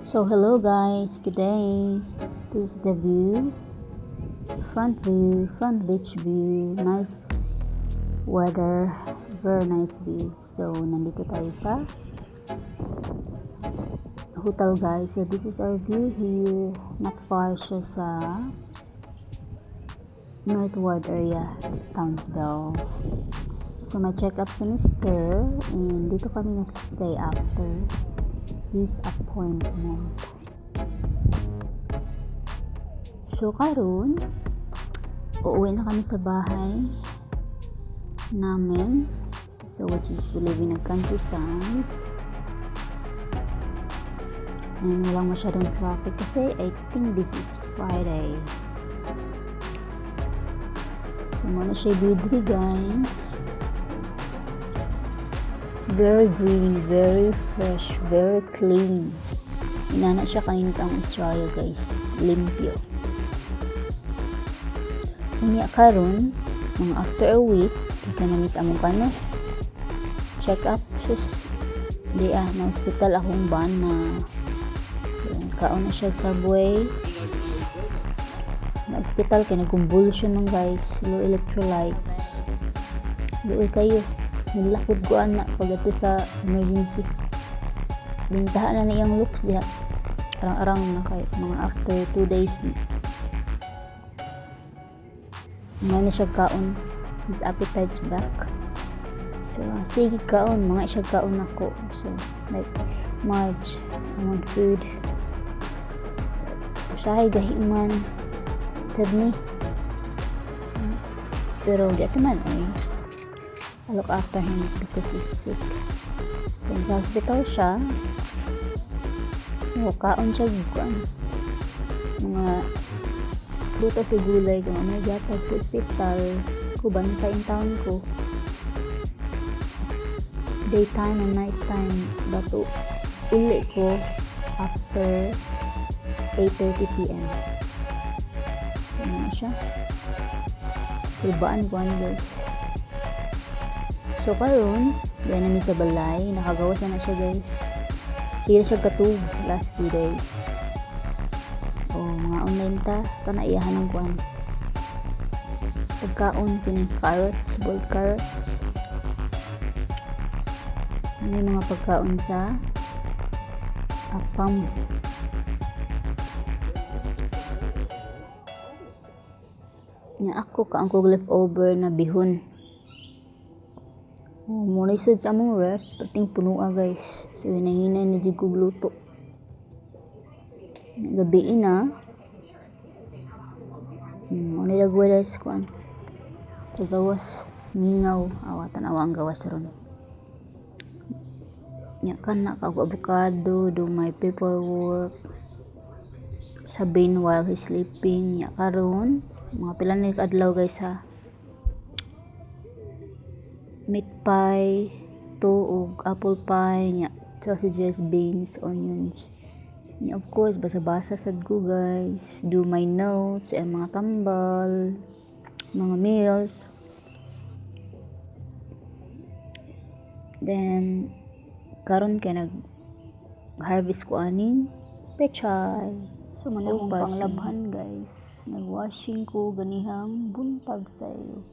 So hello guys, good day. This is the view, front beach view, nice weather, very nice view. So nandito tayo sa hotel guys. So this is our view here, not far siya sa northward area, Townsville. So may check up si Mr. and dito kami nag-stay after his appointment. So karon uuwi na kami sa bahay namin, so which is we live in a countryside and walang masyadong traffic kasi I think this is Friday. So muna siya beauty guys, very green, very fresh, very clean. Inana siya kanintang Australia guys, limpyo. Unya karon mga after a week ikanamit among kano check up sus di na hospital akong ban na kaon na siya sa buhay na hospital kay nag-convulsion ng guys, low electrolytes, luoy kayo nilakod ko ana pagdato sa emergency bintahan na niyang looks diha arang-arang na kay mga after 2 days na siya kaon, his appetite's back. So sige kaon, mga siya kaon ako. So like March, I want food. Usahay gahiman said me, pero di man ay I look after him because he's sick. So sa hospital siya, kaon siya guguan mga buta sa gulay kung may gatag sa hospital ko bantay in town ko daytime and nighttime bato uli ko after 8:30 p.m. Ano na siya ibaan ko guys. So karon yan namin sa balay, nakagawas na siya guys, sila siya katug last 2 days. Mga online ta kanaiyahan ng kuan pagkaon kini carrots, boiled carrots, ano yung mga pagkaon sa apam nga ako kaang kog leftover na bihon muna isod sa among ref pating punua guys. So hinahinay na di kog luto gabi na ano nilagwalas kuan sa gawas mingaw awatan awang gawas ron nya kan na kag avocado do my paperwork sabihin while he's sleeping. Nya karon mga pila na adlaw guys ha, meat pie to og apple pie nya sausages, beans, onions. Of course, basa-basa sad ko guys. Do my notes, mga tambal, mga meals. Then, karon kay nag-harvest ko aning pechay. So, manamong panglabhan guys. Nag-washing ko ganihang buntag sa iyo.